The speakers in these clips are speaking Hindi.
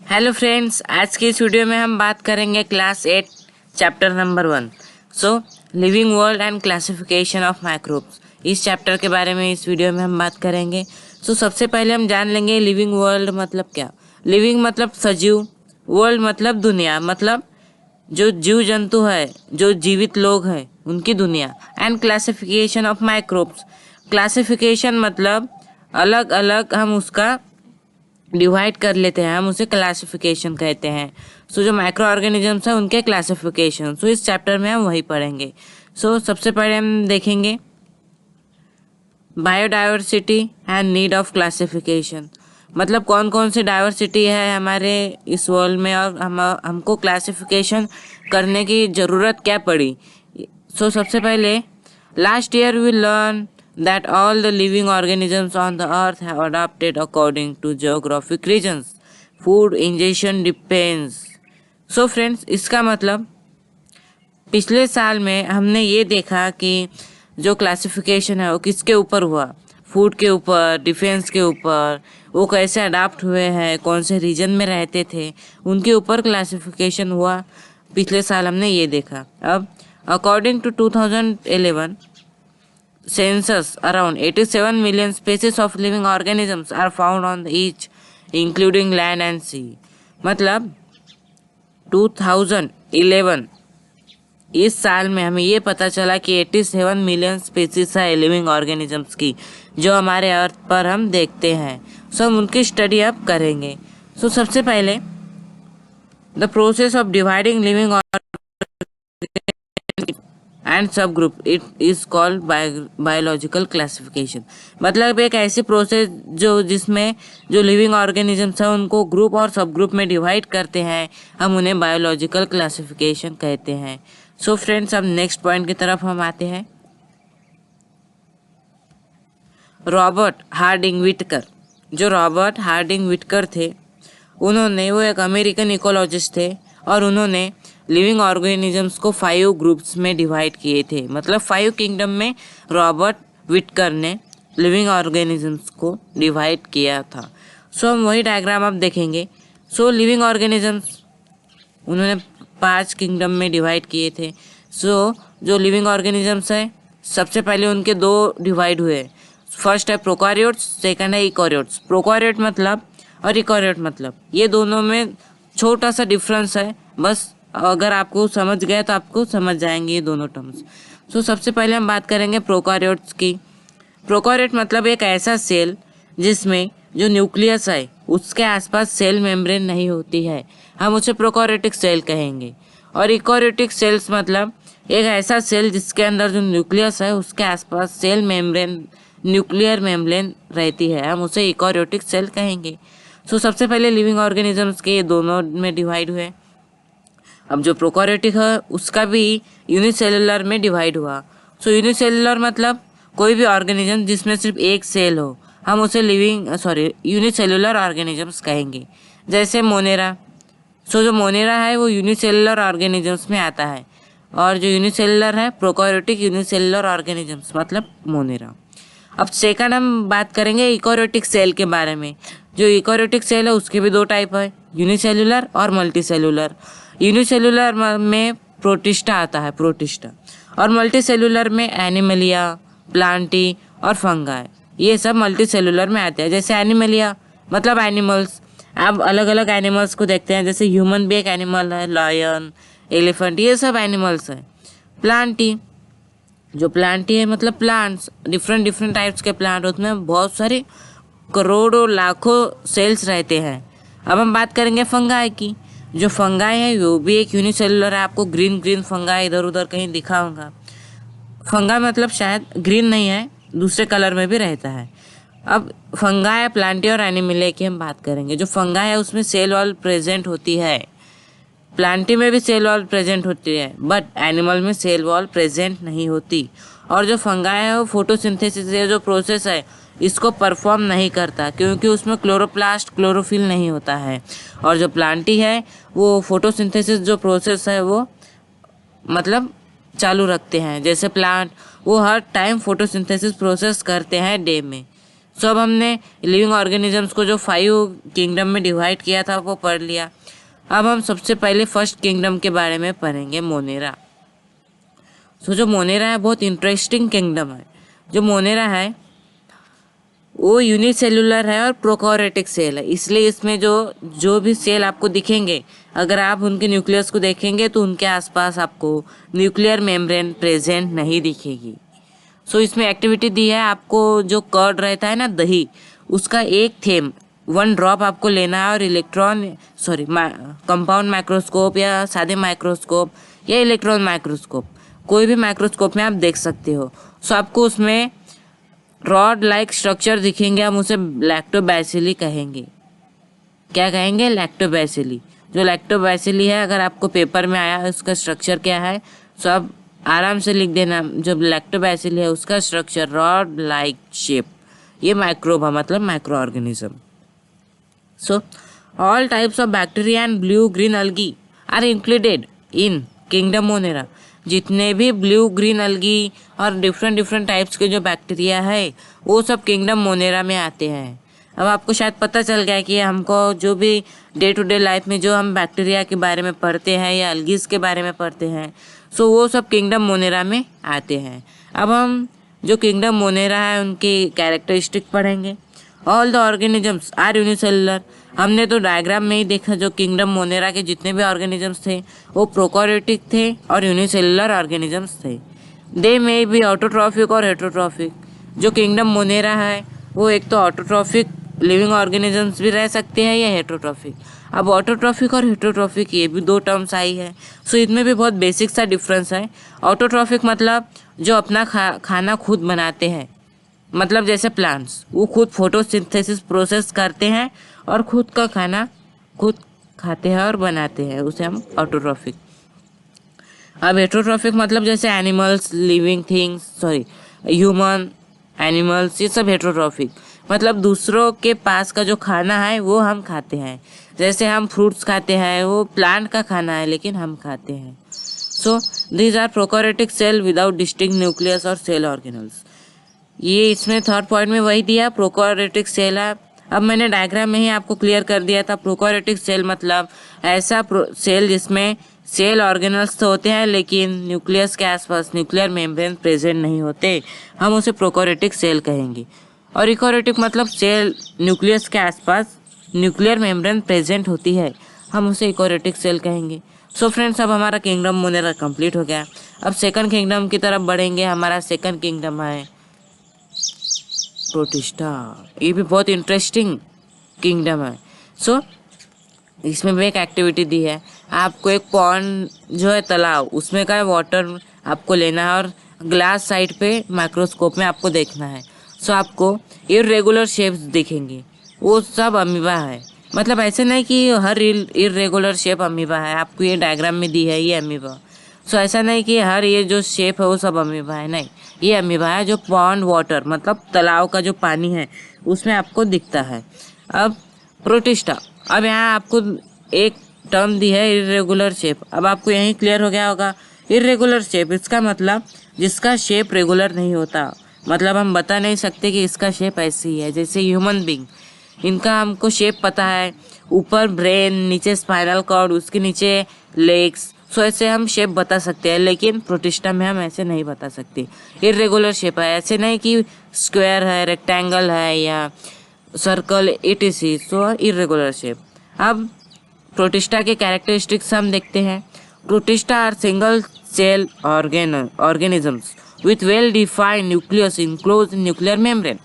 हेलो फ्रेंड्स, आज की इस वीडियो में हम बात करेंगे class 8 chapter number 1 living world and classification of microbes. इस चैप्टर के बारे में इस वीडियो में हम बात करेंगे। सबसे पहले हम जान लेंगे लिविंग वर्ल्ड मतलब क्या। लिविंग मतलब सजीव, वर्ल्ड मतलब दुनिया, मतलब जो जीव जंतु है, जो जीवित लोग हैं उनकी दुनिया। And classification of microbes, classification मतलब अलग अलग हम उसका डिवाइड कर लेते हैं, हम उसे क्लासिफिकेशन कहते हैं। जो माइक्रो ऑर्गेनिजम्स हैं उनके क्लासिफिकेशन, इस चैप्टर में हम वही पढ़ेंगे। सबसे पहले हम देखेंगे biodiversity and need of classification, मतलब कौन कौन सी डाइवर्सिटी है हमारे इस वर्ल्ड में और हमको क्लासिफिकेशन करने की ज़रूरत क्या पड़ी। सबसे पहले last year we learn that all the living organisms on the earth have adapted according to geographic regions. Food ingestion depends. Friends, इसका मतलब पिछले साल में हमने ये देखा कि जो क्लासिफिकेशन है वो किसके ऊपर हुआ, फूड के ऊपर, डिफेंस के ऊपर, वो कैसे अडाप्ट हुए हैं, कौन से रीजन में रहते थे, उनके ऊपर क्लासिफिकेशन हुआ। पिछले साल हमने ये देखा। अब according to 2011 census, around 87 million species of living organisms are found on the each, including land and sea. मतलब 2011 इस साल में हमें ये पता चला कि 87 मिलियन स्पीसीज है लिविंग ऑर्गेनिजम्स की, जो हमारे अर्थ पर हम देखते हैं। हम उनकी स्टडी अब करेंगे। सबसे पहले the process of dividing living and sub group, it is called biological classification. मतलब एक ऐसी प्रोसेस जिसमें जो लिविंग ऑर्गेनिजम्स हैं उनको ग्रुप और सब ग्रुप में डिवाइड करते हैं, हम उन्हें बायोलॉजिकल क्लासिफिकेशन कहते हैं। फ्रेंड्स, अब नेक्स्ट पॉइंट की तरफ हम आते हैं। रॉबर्ट हार्डिंग विटकर, जो रॉबर्ट हार्डिंग विटकर थे, वो एक अमेरिकन इकोलॉजिस्ट थे और उन्होंने लिविंग ऑर्गेनिजम्स को 5 ग्रुप्स में डिवाइड किए थे। मतलब 5 किंगडम में रॉबर्ट विटकर ने लिविंग ऑर्गेनिजम्स को डिवाइड किया था। हम वही डायग्राम अब देखेंगे। लिविंग ऑर्गेनिजम्स उन्होंने 5 किंगडम में डिवाइड किए थे। जो लिविंग ऑर्गेनिजम्स है, सबसे पहले उनके 2 डिवाइड हुए। फर्स्ट है प्रोकार्योट्स, सेकंड है इकोरियोट्स। प्रोकार्योट मतलब और इकोरियोट मतलब, ये दोनों में छोटा सा डिफरेंस है, बस अगर आपको समझ गए तो आपको समझ जाएंगे ये दोनों टर्म्स। सबसे पहले हम बात करेंगे प्रोकार्योट्स की। प्रोकार्योट मतलब एक ऐसा सेल जिसमें जो न्यूक्लियस है उसके आसपास सेल मेम्ब्रेन नहीं होती है, हम उसे प्रोकार्योटिक सेल कहेंगे। और इकोरियोटिक सेल्स मतलब एक ऐसा सेल जिसके अंदर जो न्यूक्लियस है उसके आसपास सेल मेम्ब्रेन, न्यूक्लियर मेम्ब्रेन रहती है, हम उसे इकोरियोटिक सेल कहेंगे। सबसे पहले लिविंग ऑर्गेनिजम्स के ये दोनों में डिवाइड हुए। अब जो प्रोकार्योटिक है उसका भी यूनिसेलुलर में डिवाइड हुआ। यूनिसेलुलर मतलब कोई भी ऑर्गेनिज्म जिसमें सिर्फ एक सेल हो, हम उसे यूनिसेलुलर ऑर्गेनिजम्स कहेंगे। जैसे मोनेरा। जो मोनेरा है वो यूनिसेलुलर ऑर्गेनिजम्स में आता है, और जो यूनिसेलुलर है प्रोकार्योटिक यूनिसेलुलर ऑर्गेनिजम्स मतलब मोनेरा। अब सेकंड हम बात करेंगे इकोरियोटिक सेल के बारे में। जो इकोरियोटिक सेल है उसके भी 2 टाइप है, यूनिसेलुलर और मल्टीसेलुलर। यूनिसेलुलर में प्रोटिस्टा आता है, प्रोटिस्टा, और मल्टीसेलुलर में एनिमलिया, प्लांटी और फंगाई, ये सब मल्टीसेलुलर में आते हैं। जैसे एनिमलिया मतलब एनिमल्स, आप अलग अलग एनिमल्स को देखते हैं, जैसे ह्यूमन भी एक एनिमल है, लायन, एलिफेंट, ये सब एनिमल्स हैं। प्लांटी, जो प्लांटी है मतलब प्लांट्स, डिफरेंट टाइप्स के प्लांट, उसमें बहुत सारे करोड़ों लाखों सेल्स रहते हैं। अब हम बात करेंगे फंगाई की। जो फंगाई है वो भी एक यूनिसेलुलर है, आपको ग्रीन फंगाई इधर उधर कहीं दिखा होगा। फंगाई मतलब शायद ग्रीन नहीं है, दूसरे कलर में भी रहता है। अब फंगाई, प्लांटी और एनिमलिया की हम बात करेंगे। जो फंगाई है उसमें सेल वॉल प्रेजेंट होती है, प्लांटी में भी सेल वॉल प्रेजेंट होती है, बट एनिमल में सेल वॉल प्रेजेंट नहीं होती। और जो फंगाई है वो फोटोसिंथेसिस, ये जो प्रोसेस है इसको परफॉर्म नहीं करता, क्योंकि उसमें क्लोरोप्लास्ट, क्लोरोफिल नहीं होता है। और जो प्लांटी है वो फोटोसिंथेसिस जो प्रोसेस है वो मतलब चालू रखते हैं। जैसे प्लांट वो हर टाइम फोटोसिंथेसिस प्रोसेस करते हैं डे में। सो अब हमने लिविंग ऑर्गेनिजम्स को जो 5 किंगडम में डिवाइड किया था वो पढ़ लिया। अब हम सबसे पहले फर्स्ट किंगडम के बारे में पढ़ेंगे, मोनेरा। सो जो मोनेरा है बहुत इंटरेस्टिंग किंगडम है। जो मोनेरा है वो यूनिसेलुलर है और प्रोकैरियोटिक सेल है, इसलिए इसमें जो भी सेल आपको दिखेंगे, अगर आप उनके न्यूक्लियस को देखेंगे तो उनके आसपास आपको न्यूक्लियर मेम्ब्रेन प्रेजेंट नहीं दिखेगी। सो इसमें एक्टिविटी दी है, आपको जो कर्ड रहता है ना दही, उसका एक थेम 1 ड्रॉप आपको लेना है और कंपाउंड माइक्रोस्कोप या सादे माइक्रोस्कोप या इलेक्ट्रॉन माइक्रोस्कोप, कोई भी माइक्रोस्कोप में आप देख सकते हो। सो आपको उसमें रॉड लाइक स्ट्रक्चर दिखेंगे, हम उसे लैक्टोबैसिली कहेंगे। क्या कहेंगे? लैक्टोबैसिली। जो लैक्टोबैसिली है, अगर आपको पेपर में आया उसका स्ट्रक्चर क्या है, सो आप आराम से लिख देना। जो लैक्टोबैसिली है उसका स्ट्रक्चर रॉड लाइक शेप, ये माइक्रोब है, मतलब micro organism. So all types of bacteria and blue green algae are included in kingdom Monera. जितने भी ब्लू ग्रीन अलगी और डिफरेंट टाइप्स के जो बैक्टीरिया है वो सब किंगडम मोनेरा में आते हैं। अब आपको शायद पता चल गया कि हमको जो भी डे टू डे लाइफ में जो हम बैक्टीरिया के बारे में पढ़ते हैं या अलगीज के बारे में पढ़ते हैं, सो वो सब किंगडम मोनेरा में आते हैं। अब हम जो किंगडम मोनेरा है उनकी कैरेक्टरिस्टिक पढ़ेंगे। All the organisms are unicellular. हमने तो डायग्राम में ही देखा, जो किंगडम मोनेरा के जितने भी ऑर्गेनिजम्स थे वो प्रोकैरियोटिक थे और यूनिसेलुलर ऑर्गेनिजम्स थे। दे में भी ऑटोट्रॉफिक और हेटरोट्रॉफिक। जो किंगडम मोनेरा है वो एक तो ऑटोट्रॉफिक लिविंग ऑर्गेनिजम्स भी रह सकते हैं या हेटरोट्रॉफिक। अब ऑटोट्रॉफिक और हेटरोट्रॉफिक ये भी 2 टर्म्स आई है, सो इसमें भी बहुत बेसिक सा डिफरेंस है। ऑटोट्रॉफिक मतलब जो अपना खाना खुद बनाते हैं, मतलब जैसे प्लांट्स, वो खुद फोटोसिंथेसिस प्रोसेस करते हैं और खुद का खाना खुद खाते हैं और बनाते हैं, उसे हम ऑटोट्रॉफिक। अब हेटरोट्रॉफिक मतलब जैसे animals, living things, human, animals, ये सब हेटरोट्रॉफिक। मतलब दूसरों के पास का जो खाना है वो हम खाते हैं। जैसे हम फ्रूट्स खाते हैं, वो प्लांट का खाना है लेकिन हम खाते हैं। So these are prokaryotic cell without distinct nucleus और सेल ऑर्गेनल्स। ये इसमें थर्ड पॉइंट में वही दिया, प्रोकैरियोटिक सेल है। अब मैंने डायग्राम में ही आपको क्लियर कर दिया था। प्रोकैरियोटिक सेल मतलब ऐसा सेल जिसमें सेल ऑर्गेनल्स तो होते हैं लेकिन न्यूक्लियस के आसपास न्यूक्लियर मेम्ब्रेन प्रेजेंट नहीं होते, हम उसे प्रोकैरियोटिक सेल कहेंगे। और यूकैरियोटिक मतलब सेल न्यूक्लियस के आसपास न्यूक्लियर मेम्ब्रेन प्रेजेंट होती है, हम उसे यूकैरियोटिक सेल कहेंगे। सो फ्रेंड्स, अब हमारा किंगडम मोनेरा कंप्लीट हो गया। अब सेकंड किंगडम की तरफ बढ़ेंगे। हमारा सेकंड किंगडम है प्रोटिस्टा। ये भी बहुत इंटरेस्टिंग किंगडम है। सो इसमें भी एक एक्टिविटी दी है, आपको एक पॉन्ड जो है तालाब, उसमें का वाटर आपको लेना है और ग्लास साइड पे माइक्रोस्कोप में आपको देखना है। सो आपको इर्रेगुलर शेप्स दिखेंगी, वो सब अमीबा है। मतलब ऐसे नहीं कि हर इर्रेगुलर शेप अमीबा है, आपको ये डायग्राम में दी है ये अमीबा। सो ऐसा नहीं कि हर ये जो शेप है वो सब अमीबा है, नहीं, ये अमीबा है जो पॉन्ड वाटर मतलब तालाब का जो पानी है उसमें आपको दिखता है। अब प्रोटिस्टा, अब यहाँ आपको एक टर्म दी है इर्रेगुलर शेप। अब आपको यहीं क्लियर हो गया होगा, इर्रेगुलर शेप इसका मतलब जिसका शेप रेगुलर नहीं होता, मतलब हम बता नहीं सकते कि इसका शेप ऐसी है। जैसे ह्यूमन बींग, इनका हमको शेप पता है, ऊपर ब्रेन, नीचे स्पाइनल कॉर्ड, उसके नीचे लेग्स, सो ऐसे हम शेप बता सकते हैं, लेकिन प्रोटिस्टा में हम ऐसे नहीं बता सकते। इर्रेगुलर शेप है, ऐसे नहीं कि स्क्वायर है, रेक्टेंगल है या circle, etc। So irregular shape. अब प्रोटिस्टा के कैरेक्टरिस्टिक्स हम देखते हैं। Protista are single cell organisms with well defined nucleus enclosed in nuclear membrane।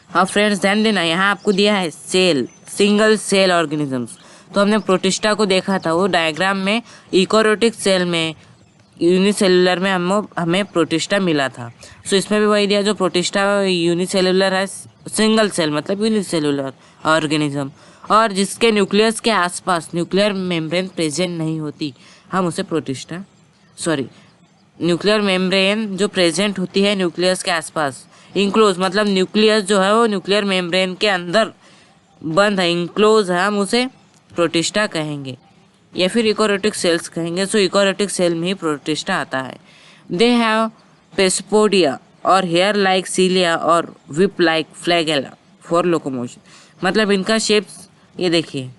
हाँ फ्रेंड्स, ध्यान देना, यहाँ आपको दिया है सेल, सिंगल सेल ऑर्गेनिजम्स। तो हमने प्रोटिस्टा को देखा था, वो डायग्राम में यूकैरियोटिक सेल में, यूनिसेलुलर में हमें प्रोटिस्टा मिला था। सो इसमें भी वही दिया, जो प्रोटिस्टा यूनिसेलुलर है, सिंगल सेल मतलब यूनिसेलुलर ऑर्गेनिज्म, और जिसके न्यूक्लियस के आसपास न्यूक्लियर मेम्ब्रेन प्रेजेंट नहीं होती, हम उसे प्रोटिस्टा न्यूक्लियर मेम्ब्रेन जो प्रेजेंट होती है न्यूक्लियस के आसपास, इंक्लोज मतलब न्यूक्लियस जो है वो न्यूक्लियर मेम्ब्रेन के अंदर बंद है, इंक्लोज है, हम उसे प्रोटिस्टा कहेंगे या फिर यूकैरियोटिक सेल्स कहेंगे। सो यूकैरियोटिक सेल में ही प्रोटिस्टा आता है। दे हैव पेस्पोडिया और हेयर लाइक सीलिया और whip like flagella for locomotion. मतलब इनका शेप्स ये देखिए,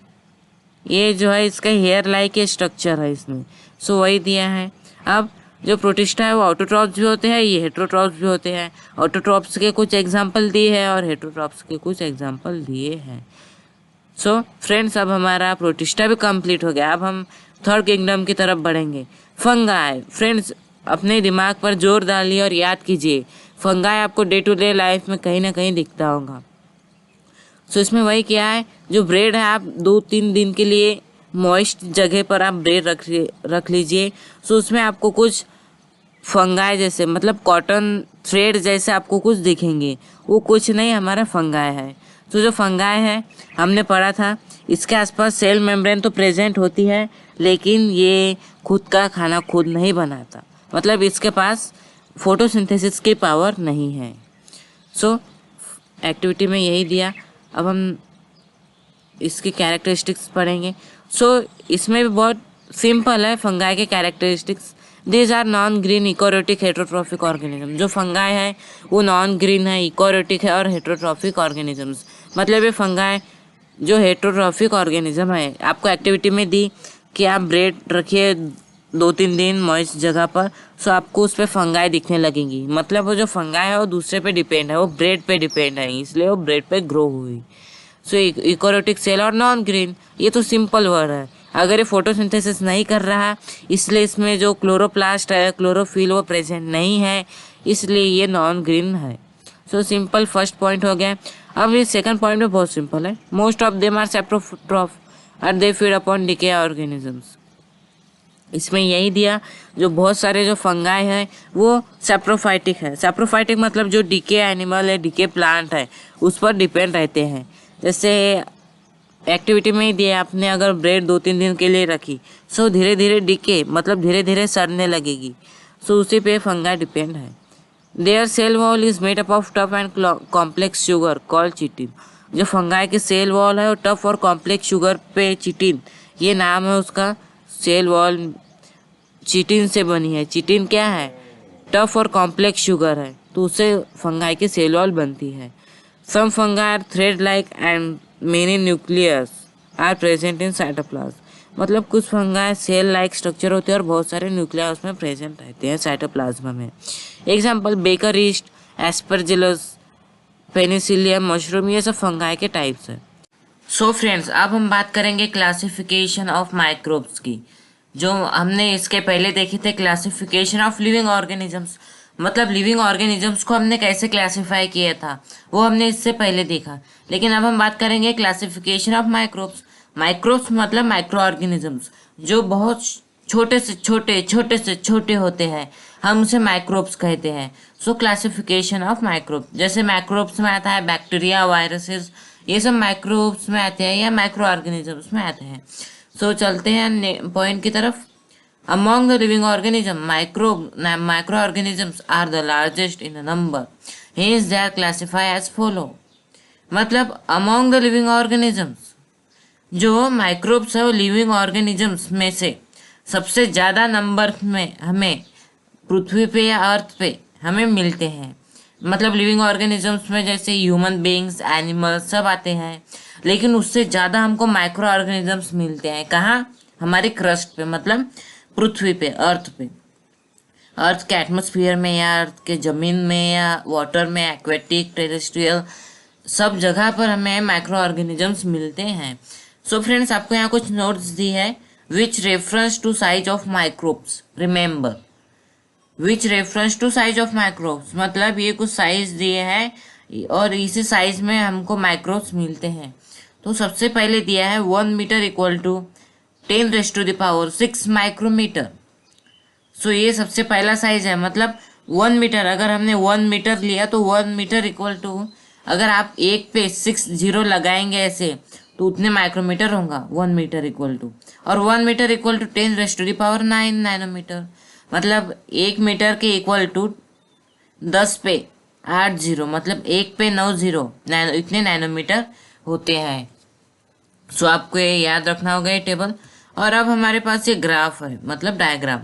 ये जो है इसका हेयर लाइक ये स्ट्रक्चर है इसमें, सो वही दिया है। अब जो प्रोटिस्टा है वो ऑटोट्रॉप्स भी होते हैं, ये हेट्रोट्रॉप्स भी होते हैं। ऑटोट्रॉप्स के कुछ एग्जाम्पल दिए हैं और हेट्रोट्रॉप्स के कुछ एग्जाम्पल दिए हैं। सो फ्रेंड्स, अब हमारा प्रोटिस्टा भी कंप्लीट हो गया। अब हम थर्ड किंगडम की तरफ बढ़ेंगे। फंगाई। फ्रेंड्स, अपने दिमाग पर जोर डालिए और याद कीजिए, फंगाई आपको डे टू डे लाइफ में कहीं ना कहीं दिखता होगा। सो इसमें वही क्या है, जो ब्रेड है आप 2-3 दिन के लिए मॉइस्ट जगह पर आप ब्रेड रख लीजिए। सो उसमें आपको कुछ फंगाई जैसे, मतलब कॉटन थ्रेड जैसे आपको कुछ दिखेंगे, वो कुछ नहीं, हमारा फंगाई है। तो जो फंगाई है हमने पढ़ा था, इसके आसपास सेल मेम्ब्रेन तो प्रेजेंट होती है, लेकिन ये खुद का खाना खुद नहीं बनाता, मतलब इसके पास फोटोसिंथेसिस की पावर नहीं है। सो एक्टिविटी में यही दिया। अब हम इसकी कैरेक्टरिस्टिक्स पढ़ेंगे। सो इसमें भी बहुत सिंपल है फंगाई के characteristics. These are non green eukaryotic heterotrophic organism. जो फंगाई है वो नॉन ग्रीन है, इकोरियोटिक है और हेट्रोट्रॉफिक ऑर्गेनिजम्स। मतलब ये फंगाई जो हेट्रोट्रॉफिक ऑर्गेनिज्म है, आपको एक्टिविटी में दी कि आप ब्रेड रखिए 2-3 दिन मॉइस्ट जगह पर, सो आपको उस पर फंगाई दिखने लगेंगी। मतलब वो जो फंगाई है वो दूसरे पे डिपेंड है, वो ब्रेड पे डिपेंड है, इसलिए वो ब्रेड पे ग्रो हुई। सो इकोरियोटिक सेल और नॉन ग्रीन, ये तो सिंपल वर्ड है। अगर ये फोटोसिंथेसिस नहीं कर रहा, इसलिए इसमें जो क्लोरोप्लास्ट है, क्लोरोफिल, वो प्रेजेंट नहीं है, इसलिए ये नॉन ग्रीन है। सो सिंपल फर्स्ट पॉइंट हो गया। अब ये सेकंड पॉइंट में बहुत सिंपल है। मोस्ट ऑफ देम आर सैप्रोट्रॉफ और they feed upon decay organisms. इसमें यही दिया, जो बहुत सारे जो फंगाई है वो सैप्रोफाइटिक है। सैप्रोफाइटिक मतलब जो डिके एनिमल है, डिके प्लांट है, उस पर डिपेंड रहते हैं। जैसे एक्टिविटी में ही दिया, आपने अगर ब्रेड 2-3 दिन के लिए रखी, सो धीरे धीरे डिके मतलब धीरे धीरे सड़ने लगेगी, सो उसी पे फंगाई डिपेंड है। Their cell wall is made up of tough and complex sugar called chitin. जो फंगाई के सेल वॉल है वो टफ और कॉम्प्लेक्स शुगर पे चिटिन, ये नाम है उसका। सेल वॉल चिटिन से बनी है। चिटिन क्या है, टफ और कॉम्प्लेक्स शुगर है, तो उससे फंगाई की सेल वॉल बनती है। Some fungi are thread like and many nucleus are present in cytoplasm. मतलब कुछ फंगाई सेल लाइक स्ट्रक्चर होते हैं और बहुत सारे न्यूक्लियस उसमें प्रेजेंट रहते हैं साइटोप्लाज्म में। Example baker yeast, Aspergillus, Penicillium, mushroom, ये सब फंगाई के टाइप्स हैं। सो फ्रेंड्स, अब हम बात करेंगे क्लासिफिकेशन ऑफ माइक्रोब्स की। जो हमने इसके पहले देखे थे क्लासिफिकेशन ऑफ लिविंग ऑर्गेनिजम्स, मतलब लिविंग ऑर्गेनिजम्स को हमने कैसे क्लासिफाई किया था, वो हमने इससे पहले देखा। लेकिन अब हम बात करेंगे क्लासिफिकेशन ऑफ माइक्रोब्स। माइक्रोब्स मतलब माइक्रो ऑर्गेनिजम्स, जो बहुत छोटे से छोटे होते हैं, हम उसे माइक्रोब्स कहते हैं। सो क्लासिफिकेशन ऑफ माइक्रोब, जैसे माइक्रोब्स में आता है बैक्टीरिया, वायरसेस, ये सब माइक्रोब्स में आते हैं या माइक्रो ऑर्गेनिजम्स में आते हैं। सो चलते हैं पॉइंट की तरफ। Among the living organism, micro organisms are the largest in number, hence they are classify as follow. मतलब अमॉन्ग द लिविंग ऑर्गेनिजम्स, जो माइक्रोब्स है वो लिविंग ऑर्गेनिजम्स में से सबसे ज़्यादा नंबर में हमें पृथ्वी पे या अर्थ पे हमें मिलते हैं। मतलब लिविंग ऑर्गेनिजम्स में जैसे ह्यूमन बीइंग्स, एनिमल्स सब आते हैं, लेकिन उससे ज़्यादा हमको माइक्रो ऑर्गेनिजम्स मिलते हैं। कहाँ, हमारे क्रस्ट पे, मतलब पृथ्वी पे, अर्थ पे, अर्थ के एटमॉस्फेयर में या अर्थ के ज़मीन में या वाटर में, एक्वेटिक, टेरेस्ट्रियल, सब जगह पर हमें माइक्रो ऑर्गेनिजम्स मिलते हैं। सो फ्रेंड्स, आपको यहाँ कुछ नोट्स दी है। Which reference to size of microbes, remember which reference to size of microbes, मतलब ये कुछ साइज दिए हैं और इसी साइज में हमको माइक्रोब्स मिलते हैं। तो सबसे पहले दिया है 1 मीटर इक्वल टू 10⁻⁶ माइक्रोमीटर। सो ये सबसे पहला साइज है, मतलब 1 मीटर। अगर हमने 1 मीटर लिया तो 1 मीटर इक्वल टू, अगर आप एक पे 6 जीरो लगाएंगे ऐसे, तो उतने माइक्रोमीटर होगा 1 मीटर इक्वल टू। और 1 मीटर इक्वल टू 10⁻⁹ नैनोमीटर, मतलब 1 मीटर के इक्वल टू 10 पे 8 जीरो, मतलब 1 पे 9 जीरो नैनो, इतने नैनोमीटर होते हैं। सो आपको ये याद रखना होगा ये टेबल। और अब हमारे पास ये ग्राफ है, मतलब डायग्राम।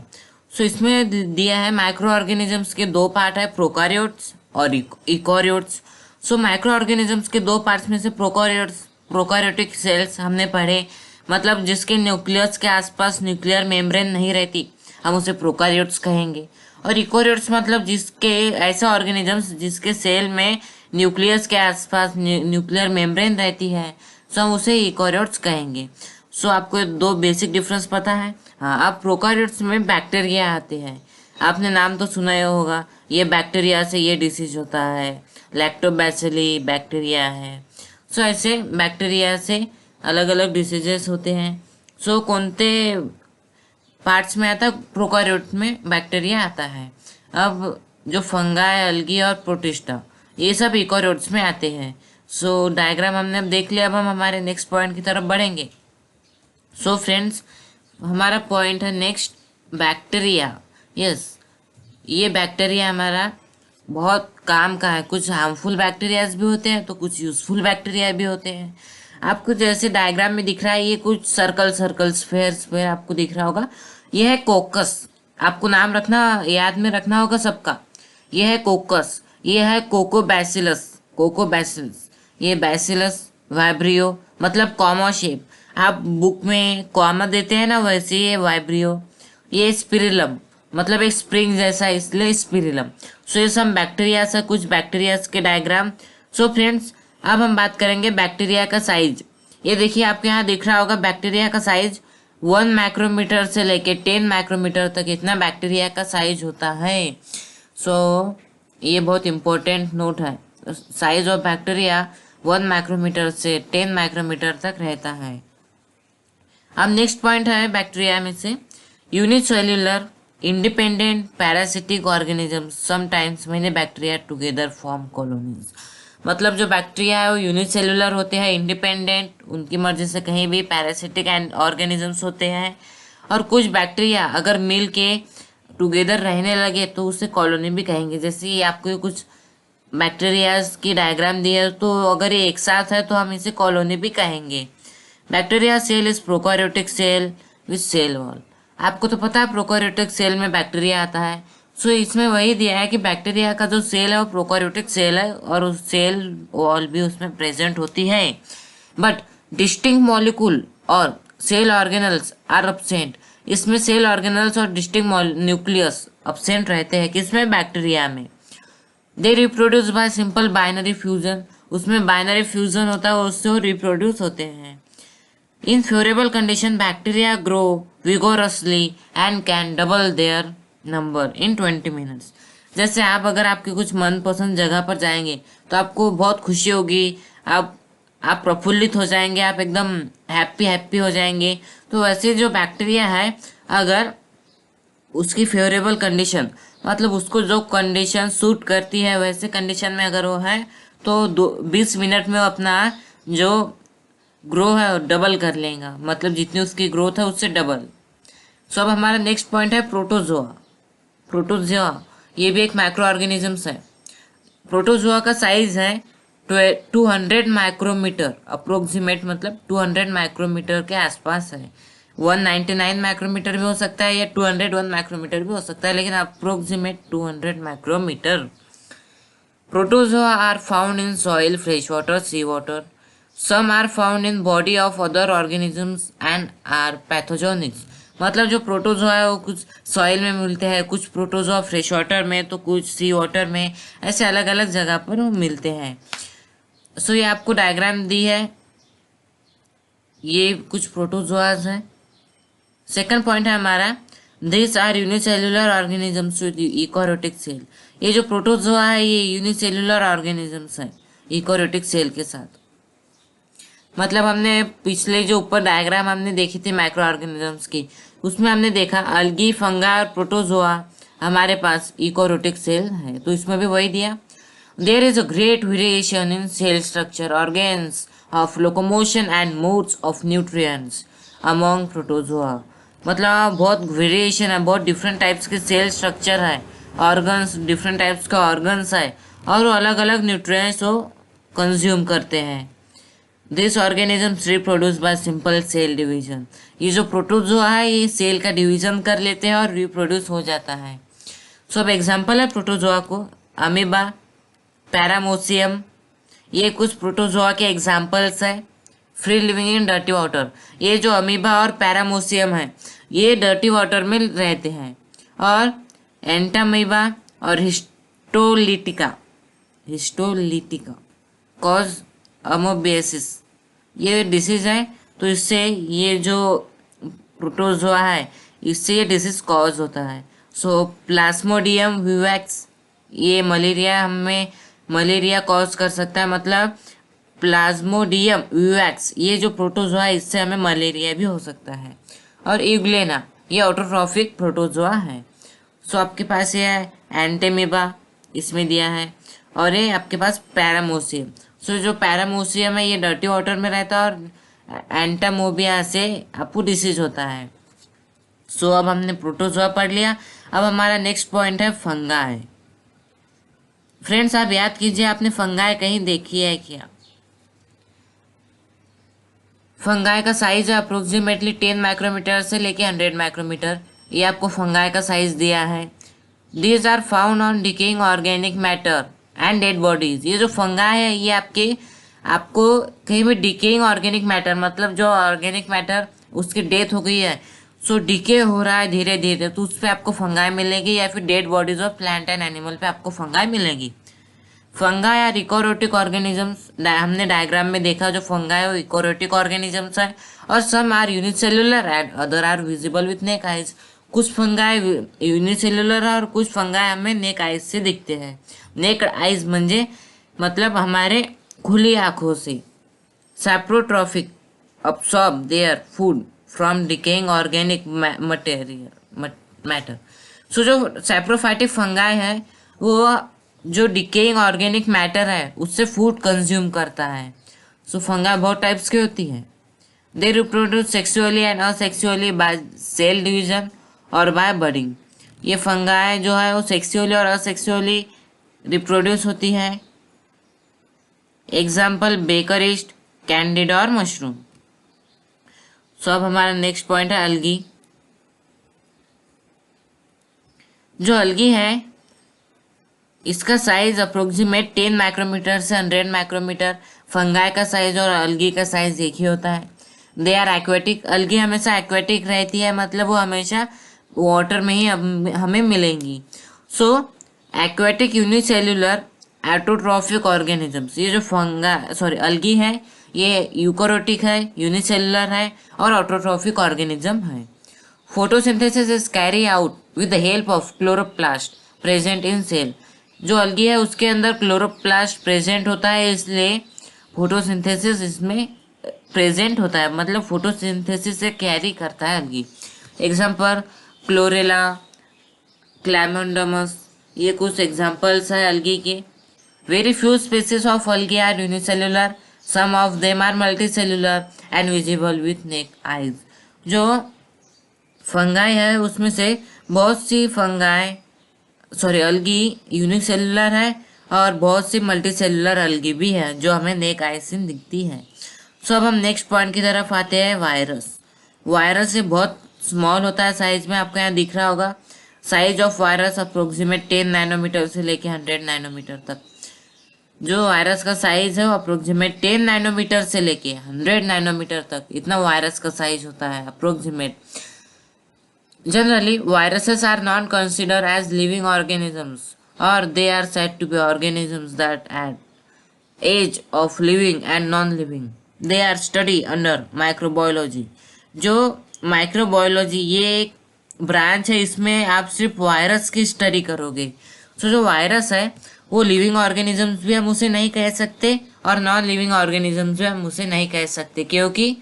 सो इसमें दिया है माइक्रो ऑर्गेनिजम्स के दो पार्ट है, प्रोकारियोट्स और इकोरियोट्स। सो माइक्रो ऑर्गेनिजम्स के दो पार्ट्स में से प्रोकारियोटिक सेल्स हमने पढ़े, मतलब जिसके न्यूक्लियस के आसपास न्यूक्लियर मेम्ब्रेन नहीं रहती, हम उसे प्रोकारियोट्स कहेंगे। और इकोरियोट्स मतलब जिसके ऐसे ऑर्गेनिजम्स जिसके सेल में न्यूक्लियस के आसपास न्यूक्लियर मेम्ब्रेन रहती है, सो हम उसे इकोरियोट्स कहेंगे। सो आपको दो बेसिक डिफरेंस पता है। हाँ, अब प्रोकारियोट्स में बैक्टीरिया आते हैं, आपने नाम तो सुना ही होगा, ये बैक्टीरिया से ये डिसीज होता है, लैक्टोबैसिली बैक्टीरिया है। सो ऐसे बैक्टीरिया से अलग अलग डिसीजेस होते हैं। सो कौनते पार्ट्स में आता है? प्रोकारियोट में बैक्टीरिया आता है। अब जो फंगाई, अलगी और प्रोटिस्टा ये सब इकोरियोट्स में आते हैं। सो डायग्राम हमने अब देख लिया, अब हम हमारे नेक्स्ट पॉइंट की तरफ बढ़ेंगे। सो फ्रेंड्स, हमारा पॉइंट है नेक्स्ट, बैक्टीरिया। यस, ये बैक्टीरिया हमारा बहुत काम का है। कुछ हार्मफुल बैक्टीरियाज भी होते हैं तो कुछ यूजफुल बैक्टीरिया भी होते हैं। आपको जैसे डायग्राम में दिख रहा है, ये कुछ सर्कल स्फेयर आपको दिख रहा होगा, ये है कोकस। आपको नाम रखना, याद में रखना होगा सबका। ये है कोकस, ये है कोकोबैसिलस, ये बैसिलस वाइब्रियो, मतलब कॉमा शेप। आप बुक में कॉमा देते हैं ना, वैसे ये वाइब्रियो। ये स्पिरिलम, मतलब एक स्प्रिंग जैसा, इसलिए स्पिरिलम। सो ये सब बैक्टीरिया से कुछ बैक्टीरियाज के डायग्राम। सो फ्रेंड्स, अब हम बात करेंगे बैक्टीरिया का साइज। ये देखिए आपके यहाँ दिख रहा होगा बैक्टीरिया का साइज 1 माइक्रोमीटर से लेके 10 माइक्रोमीटर तक इतना बैक्टीरिया का साइज होता है। सो ये बहुत इम्पोर्टेंट नोट है, साइज ऑफ बैक्टीरिया 1 माइक्रोमीटर से 10 माइक्रोमीटर तक रहता है। अब नेक्स्ट पॉइंट है बैक्टीरिया में से, unicellular independent parasitic organism sometimes many bacteria together form colonies. मतलब जो बैक्टीरिया है वो यूनिसेल्युलर होते हैं, इंडिपेंडेंट, उनकी मर्जी से कहीं भी, पैरासिटिक एंड ऑर्गेनिजम्स होते हैं। और कुछ बैक्टीरिया अगर मिल के टुगेदर रहने लगे तो उसे कॉलोनी भी कहेंगे। जैसे ये आपको कुछ बैक्टीरियाज की डायग्राम दी है, तो अगर ये एक साथ है तो हम इसे कॉलोनी भी कहेंगे। Bacteria cell is prokaryotic cell with cell wall. आपको तो पता है प्रोकारियोटिक सेल में बैक्टीरिया आता है। सो इसमें वही दिया है कि बैक्टीरिया का जो सेल है वो प्रोकारियोटिक सेल है और उस सेल वॉल भी उसमें प्रेजेंट होती है। बट डिस्टिंक्ट मॉलिक्यूल और सेल ऑर्गेनल्स आर अब्सेंट। इसमें सेल ऑर्गेनल्स और डिस्टिंक्ट न्यूक्लियस अब्सेंट रहते हैं। किसमें? बैक्टीरिया में। They reproduce by simple binary fusion. उसमें बाइनरी फ्यूजन होता है और उससे वो रिप्रोड्यूस होते हैं। In favorable condition, bacteria grow vigorously and can double their number in 20 minutes. जैसे आप अगर आपके कुछ मनपसंद जगह पर जाएंगे तो आपको बहुत खुशी होगी, आप प्रफुल्लित हो जाएंगे, आप एकदम हैप्पी हो जाएंगे। तो वैसे जो बैक्टीरिया है, अगर उसकी फेवरेबल कंडीशन, मतलब उसको जो कंडीशन सूट करती है वैसे कंडीशन में अगर वो है तो 20 मिनट में वो अपना जो ग्रो है डबल कर लेगा, मतलब जितनी उसकी ग्रोथ है उससे डबल। सो अब हमारा नेक्स्ट पॉइंट है प्रोटोजोआ। ये भी एक माइक्रो ऑर्गेनिजम्स है। प्रोटोजोआ का साइज है 200 माइक्रोमीटर अप्रोक्सीमेट, मतलब 200 माइक्रोमीटर के आसपास है। 199 माइक्रोमीटर भी हो सकता है या 201 माइक्रोमीटर भी हो सकता है, लेकिन approximate 200 micrometer. Protozoa are found in soil, fresh water, sea water. Some are found in body of other organisms and are pathogenic। मतलब जो प्रोटोजोआ है वो कुछ सॉइल में मिलते हैं, कुछ प्रोटोजोआ फ्रेश वाटर में, तो कुछ सी वाटर में, ऐसे अलग अलग जगह पर वो मिलते हैं। सो ये आपको डायग्राम दी है, ये कुछ प्रोटोजोआज हैं। सेकंड पॉइंट है हमारा, this are unicellular organisms with eukaryotic cell. ये जो प्रोटोजोआ है ये यूनिसेल्युलर ऑर्गेनिजम्स है यूकैरियोटिक सेल के साथ। मतलब हमने पिछले जो ऊपर डायग्राम हमने देखी थी माइक्रो ऑर्गेनिजम्स की, उसमें हमने देखा अलगी, फंगा और प्रोटोजोआ हमारे पास यूकैरियोटिक सेल है, तो इसमें भी वही दिया। There is a great variation in cell structure, organs of locomotion and modes of nutrients among protozoa. मतलब बहुत वेरिएशन है, बहुत डिफरेंट टाइप्स के सेल स्ट्रक्चर है, ऑर्गन्स, डिफरेंट टाइप्स का ऑर्गन्स है, और वो अलग अलग न्यूट्रिएंट्स वो कंज्यूम करते हैं। This organisms reproduce by simple cell division. ये जो प्रोटोजोआ है ये सेल का डिवीजन कर लेते हैं और रिप्रोड्यूस हो जाता है। सो अब एग्जाम्पल है प्रोटोजोआ को, अमीबा, पैरामोसियम, ये कुछ प्रोटोजोआ के एग्जाम्पल्स है। Free living in dirty water, ये जो अमीबा और पैरामोसियम है ये डर्टी वाटर में रहते हैं। और एंटामीबा और हिस्टोलिटिका कॉज अमोबियासिस, ये डिसीज है, तो इससे ये जो प्रोटोजोआ है इससे ये डिसीज कॉज होता है। सो प्लाज्मोडियम विवैक्स, ये मलेरिया कॉज कर सकता है, मतलब प्लाज्मोडियम विवैक्स ये जो प्रोटोजोआ है इससे हमें मलेरिया भी हो सकता है। और यूग्लेना, ये ऑटोट्रॉफिक प्रोटोजोआ है। सो आपके पास ये है एंटेमीबा, इसमें दिया है, और ये आपके पास पैरामोसियम। सो जो पैरामोसियम है ये डर्टी वाटर में रहता है और एंटामोबिया से आपको डिसीज होता है। सो अब हमने प्रोटोजोआ पढ़ लिया। अब हमारा नेक्स्ट पॉइंट है फंगाई। फ्रेंड्स आप याद कीजिए, आपने फंगाई कहीं देखी है क्या? फंगाई का साइज है अप्रोक्सीमेटली 10 माइक्रोमीटर से लेके 100 माइक्रोमीटर। ये आपको फंगाई का साइज दिया है। These are found on decaying organic matter and dead bodies. ये जो फंगाई है ये आपको कहीं भी डिकेइंग ऑर्गेनिक मैटर, मतलब जो ऑर्गेनिक मैटर उसकी डेथ हो गई है, सो डिके हो रहा है धीरे धीरे, तो उस पर आपको फंगाई मिलेगी, या फिर dead bodies of plant and animal पे आपको फंगाई मिलेगी। फंगा या इकोरोटिक ऑर्गेनिजम्स, हमने डायग्राम में देखा जो फंगा है वो इकोरोटिक ऑर्गेनिजम्स है, और some are unicellular and other are visible with naked eyes. कुछ फंगाई यूनिसेलुलर है और कुछ फंगाई हमें नेक आइज से दिखते हैं। नेक आइज मतलब हमारे खुली आंखों से। Saprotrophic absorb their food from decaying organic matter. So जो सैप्रोफाइटिक फंगाई है वो जो डिकेइंग ऑर्गेनिक मैटर है उससे फूड कंज्यूम करता है। सो फंगाई बहुत टाइप्स की होती है। They reproduce sexually and asexually by cell division और बाय बडिंग। ये फंगाई जो है वो सेक्सुअली और असेक्सुअली रिप्रोड्यूस होती है। एग्जाम्पल बेकरिस्ट, कैंडिडा और मशरूम। सो अब हमारा नेक्स्ट पॉइंट है अलगी। जो अलगी है इसका साइज अप्रोक्सीमेट 10 माइक्रोमीटर से 100 माइक्रोमीटर। फंगाई का साइज और अलगी का साइज एक ही होता है। दे आर एक्वेटिक, अलगी हमेशा एक्वेटिक रहती है, मतलब वो हमेशा वाटर में ही हमें मिलेंगी। सो एक्वेटिक यूनिसेल्युलर एटोट्रॉफिक ऑर्गेनिजम्स। ये जो अलगी है ये यूकोरोटिक है, यूनिसेल्युलर है और ऑटोट्रॉफिक ऑर्गेनिज्म है। Photosynthesis is carry out with the help of chloroplast present in cell. जो अलगी है उसके अंदर क्लोरोप्लास्ट प्रेजेंट होता है, इसलिए फोटोसिंथेसिस इसमें प्रेजेंट होता है, मतलब फोटोसिंथेसिस से कैरी करता है अलगी। एग्जाम्पल क्लोरेला, क्लैमोडमस, ये कुछ एग्जाम्पल्स है अलगी के। Very few species of algae are unicellular, some of them are multicellular and visible with naked eyes. जो फंगाई है उसमें से बहुत सी अलगी यूनिसेल्युलर है और बहुत सी मल्टीसेल्युलर अलगी भी है जो हमें नेक आइज से दिखती है। सो अब हम नेक्स्ट पॉइंट की तरफ आते हैं, वायरस। वायरस ये बहुत स्मॉल होता है साइज में, आपको यहाँ दिख रहा होगा। Size of virus approximate 10 nanometer से लेके 100 नैनोमीटर तक। जो वायरस का साइज है वो अप्रोक्सीमेट 10 नैनोमीटर से लेके 100 नैनोमीटर तक, इतना वायरस का साइज होता है approximate. Generally viruses are not consider as living organisms और they are said to be organisms that at edge of living and non living. They are study under microbiology. जो माइक्रोबायोलॉजी ये एक ब्रांच है, इसमें आप सिर्फ वायरस की स्टडी करोगे। सो जो वायरस है वो लिविंग ऑर्गेनिजम्स भी हम उसे नहीं कह सकते और नॉन लिविंग ऑर्गेनिजम्स भी हम उसे नहीं कह सकते, क्योंकि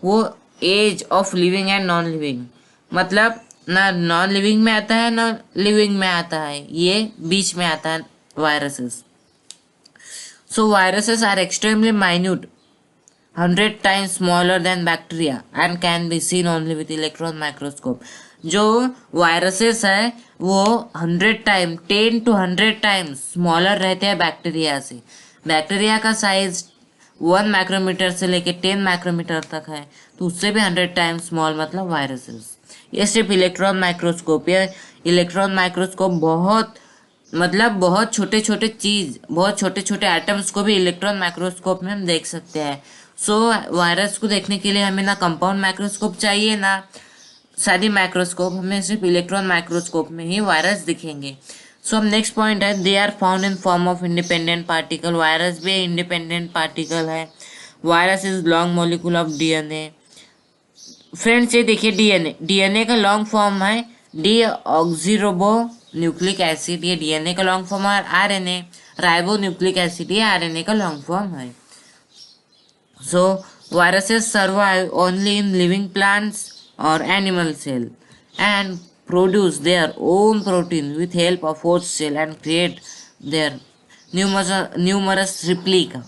वो edge of living and non living, मतलब ना नॉन लिविंग में आता है ना लिविंग में आता है, ये बीच में आता है viruses. So viruses are extremely minute, 100 times smaller than bacteria and can be seen only with electron microscope। जो वायरसेस है वो 10 to 100 times स्मॉलर रहते हैं बैक्टीरिया से। बैक्टीरिया का साइज 1 माइक्रोमीटर से लेके 10 माइक्रोमीटर तक है, तो उससे भी 100 टाइम्स स्मॉल मतलब वायरसेस। ये सिर्फ इलेक्ट्रॉन माइक्रोस्कोप या इलेक्ट्रॉन माइक्रोस्कोप बहुत छोटे छोटे चीज़, बहुत छोटे छोटे एटम्स को भी इलेक्ट्रॉन माइक्रोस्कोप में हम देख सकते हैं। सो वायरस को देखने के लिए हमें ना कंपाउंड माइक्रोस्कोप चाहिए ना सादी माइक्रोस्कोप, हमें सिर्फ इलेक्ट्रॉन माइक्रोस्कोप में ही वायरस दिखेंगे। सो अब नेक्स्ट पॉइंट है, they are found in form of independent particle. Virus भी इंडिपेंडेंट पार्टिकल है। Virus is long molecule of DNA. Friends ये देखिए, डीएनए का लॉन्ग फॉर्म है डीऑक्सीरिबो न्यूक्लिक एसिड, ये डीएनए का लॉन्ग फॉर्म है। आरएनए राइबो न्यूक्लिक एसिड, ये आरएनए का लॉन्ग फॉर्म है। So viruses survive only in living plants or animal cell and produce their own protein with help of host cell and create their numerous replica।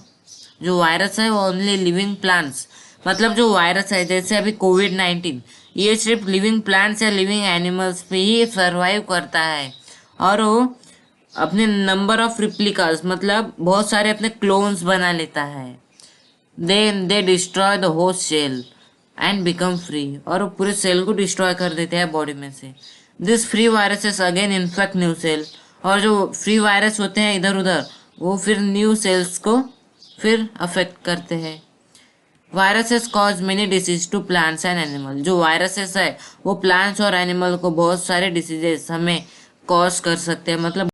जो वायरस है वो ओनली लिविंग प्लांट्स, मतलब जो वायरस है जैसे अभी कोविड-19, ये सिर्फ लिविंग प्लांट्स या लिविंग एनिमल्स पे ही सर्वाइव करता है और वो अपने नंबर ऑफ रिप्लिकास मतलब बहुत सारे अपने क्लोन्स बना लेता है। Then they destroy the host cell and become free, और वो पूरे सेल को डिस्ट्रॉय कर देते हैं बॉडी में से। This free viruses again infect new cell, और जो फ्री वायरस होते हैं इधर उधर वो फिर न्यू सेल्स को फिर अफेक्ट करते हैं। Viruses cause many disease to plants and animal. जो वायरसेस है वो प्लांट्स और एनिमल को बहुत सारे डिसीजेस हमें कॉज कर सकते हैं, मतलब